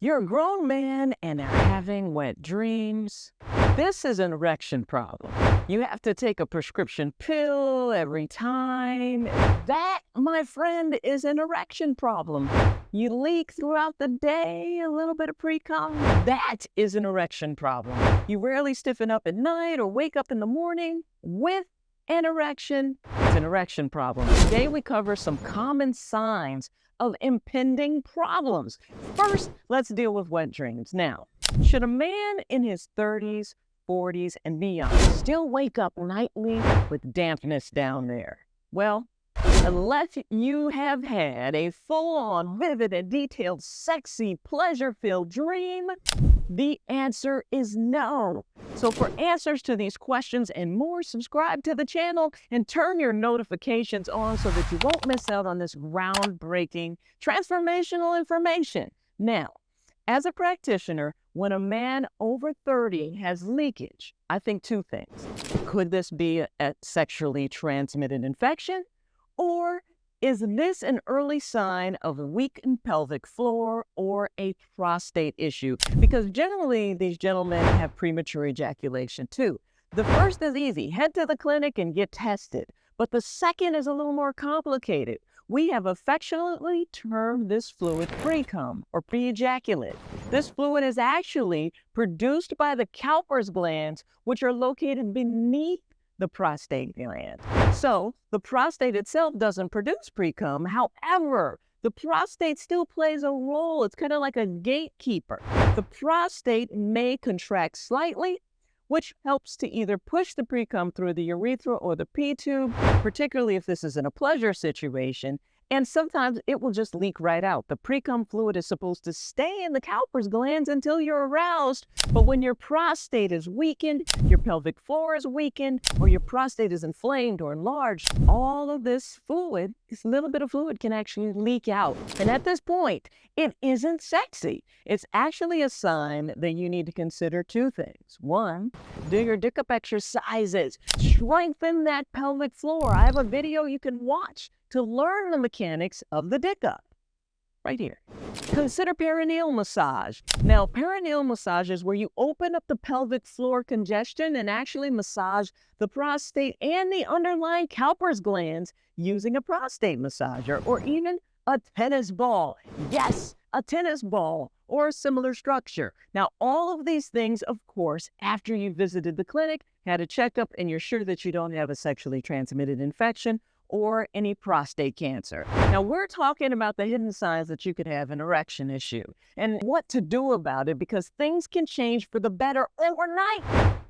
You're a grown man and are having wet dreams. This is an erection problem. You have to take a prescription pill every time. That, my friend, is an erection problem. You leak throughout the day, a little bit of pre-cum. That is an erection problem. You rarely stiffen up at night or wake up in the morning with an erection. It's an erection problem. Today we cover some common signs of impending problems. First, let's deal with wet dreams. Now, should a man in his 30s, 40s, and beyond still wake up nightly with dampness down there? Well, unless you have had a full-on, vivid, and detailed, sexy, pleasure-filled dream, the answer is no. So for answers to these questions and more, subscribe to the channel and turn your notifications on so that you won't miss out on this groundbreaking, transformational information. Now, as a practitioner, when a man over 30 has leakage, I think two things. Could this be a sexually transmitted infection? Or is this an early sign of a weakened pelvic floor or a prostate issue? Because generally, these gentlemen have premature ejaculation too. The first is easy. Head to the clinic and get tested. But the second is a little more complicated. We have affectionately termed this fluid pre-cum or pre-ejaculate. This fluid is actually produced by the Cowper's glands, which are located beneath the prostate gland. So the prostate itself doesn't produce pre-cum. However, the prostate still plays a role. It's kind of like a gatekeeper. The prostate may contract slightly, which helps to either push the pre-cum through the urethra or the P-tube, particularly if this is in a pleasure situation. And sometimes it will just leak right out. The pre-cum fluid is supposed to stay in the Cowper's glands until you're aroused. But when your prostate is weakened, your pelvic floor is weakened, or your prostate is inflamed or enlarged, all of this fluid, this little bit of fluid, can actually leak out. And at this point, it isn't sexy. It's actually a sign that you need to consider two things. One, do your dick up exercises. Strengthen that pelvic floor. I have a video you can watch to learn the mechanics of the dick up, right here. Consider perineal massage. Now, perineal massage is where you open up the pelvic floor congestion and actually massage the prostate and the underlying Cowper's glands using a prostate massager or even a tennis ball. Yes, a tennis ball or a similar structure. Now, all of these things, of course, after you visited the clinic, had a checkup, and you're sure that you don't have a sexually transmitted infection or any prostate cancer. Now, we're talking about the hidden signs that you could have an erection issue and what to do about it, because things can change for the better overnight.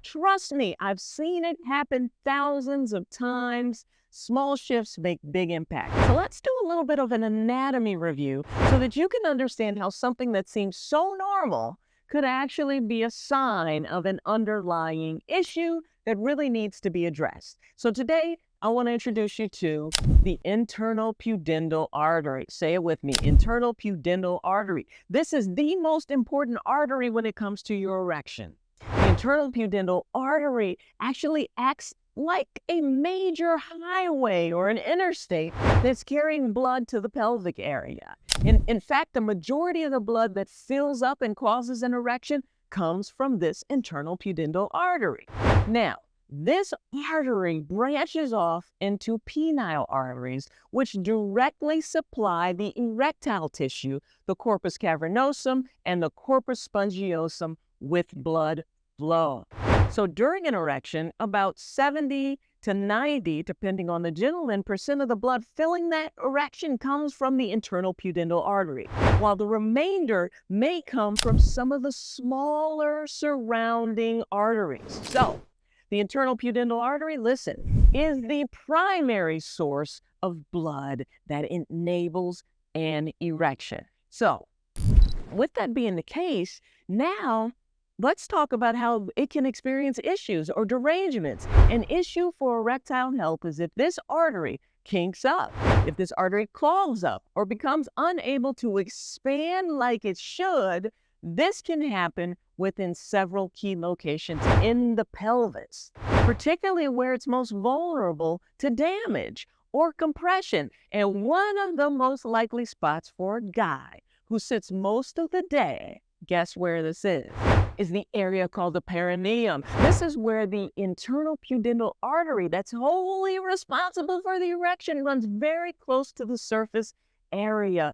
Trust me, I've seen it happen thousands of times. Small shifts make big impact. So let's do a little bit of an anatomy review so that you can understand how something that seems so normal could actually be a sign of an underlying issue that really needs to be addressed. So today, I want to introduce you to the internal pudendal artery. Say it with me, internal pudendal artery. This is the most important artery when it comes to your erection. The internal pudendal artery actually acts like a major highway or an interstate that's carrying blood to the pelvic area. In fact, the majority of the blood that fills up and causes an erection comes from this internal pudendal artery. Now, this artery branches off into penile arteries, which directly supply the erectile tissue, the corpus cavernosum and the corpus spongiosum, with blood flow. So during an erection, about 70 to 90, depending on the gentleman, % of the blood filling that erection comes from the internal pudendal artery, while the remainder may come from some of the smaller surrounding arteries. So the internal pudendal artery, listen, is the primary source of blood that enables an erection. So with that being the case, now let's talk about how it can experience issues or derangements. An issue for erectile health is if this artery kinks up, if this artery clogs up or becomes unable to expand like it should. This can happen within several key locations in the pelvis, particularly where it's most vulnerable to damage or compression. And one of the most likely spots for a guy who sits most of the day, guess where this is the area called the perineum. This is where the internal pudendal artery that's wholly responsible for the erection runs very close to the surface area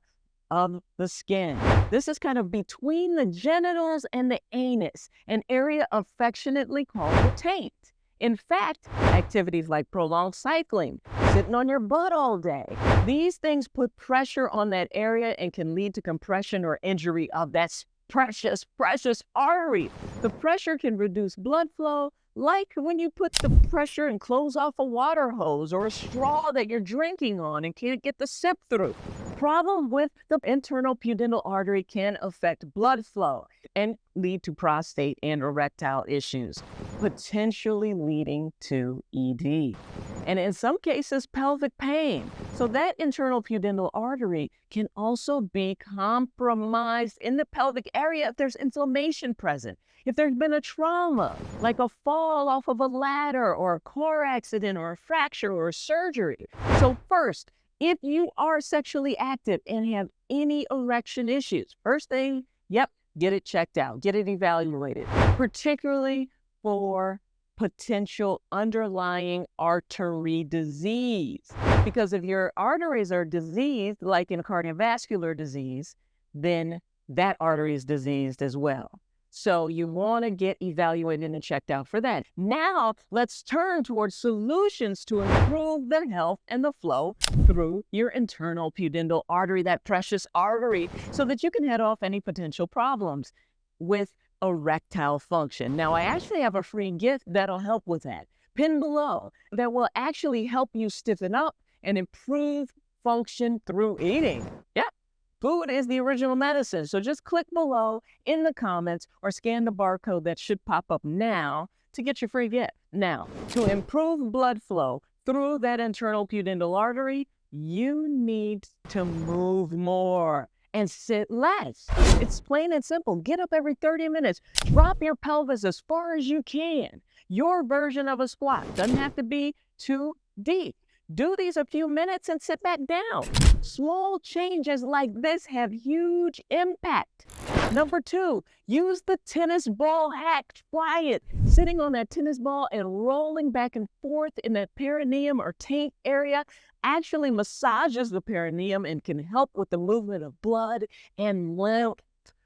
of the skin. This is kind of between the genitals and the anus, an area affectionately called the taint. In fact, activities like prolonged cycling, sitting on your butt all day, these things put pressure on that area and can lead to compression or injury of that precious, precious artery. The pressure can reduce blood flow, like when you put the pressure and close off a water hose or a straw that you're drinking on and can't get the sip through. Problem with the internal pudendal artery can affect blood flow and lead to prostate and erectile issues, potentially leading to ED. And in some cases, pelvic pain. So that internal pudendal artery can also be compromised in the pelvic area if there's inflammation present. If there's been a trauma, like a fall off of a ladder or a car accident or a fracture or a surgery. So first, if you are sexually active and have any erection issues, first thing, get it checked out, get it evaluated, particularly for potential underlying artery disease. Because if your arteries are diseased, like in cardiovascular disease, then that artery is diseased as well. So you want to get evaluated and checked out for that. Now, let's turn towards solutions to improve the health and the flow through your internal pudendal artery, that precious artery, so that you can head off any potential problems with erectile function. Now, I actually have a free gift that'll help with that. Pin below that will actually help you stiffen up and improve function through eating. Yep. Food is the original medicine. So just click below in the comments or scan the barcode that should pop up now to get your free gift. Now, to improve blood flow through that internal pudendal artery, you need to move more and sit less. It's plain and simple. Get up every 30 minutes. Drop your pelvis as far as you can. Your version of a squat doesn't have to be too deep. Do these a few minutes and sit back down. Small changes like this have huge impact. Number 2, use the tennis ball hack. Try it. Sitting on that tennis ball and rolling back and forth in that perineum or taint area actually massages the perineum and can help with the movement of blood and lymph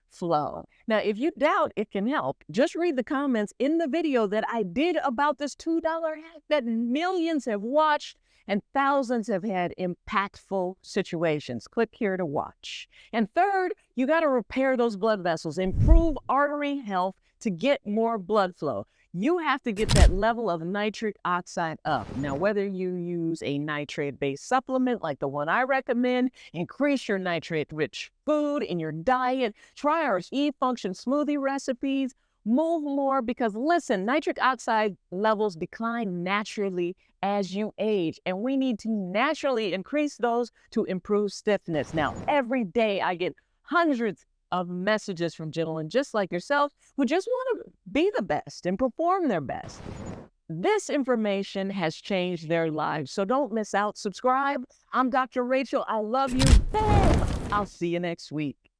flow. Now, if you doubt it can help, just read the comments in the video that I did about this $2 hack that millions have watched and thousands have had impactful situations. Click here to watch. And third, you got to repair those blood vessels, improve artery health to get more blood flow. You have to get that level of nitric oxide up. Now, whether you use a nitrate-based supplement like the one I recommend, increase your nitrate-rich food in your diet, try our E-Function smoothie recipes, move more, because listen, nitric oxide levels decline naturally as you age, and we need to naturally increase those to improve stiffness. Now, every day I get hundreds of messages from gentlemen just like yourself who just want to be the best and perform their best. This information has changed their lives, so don't miss out. Subscribe. I'm Dr. Rachel. I love you. I'll see you next week.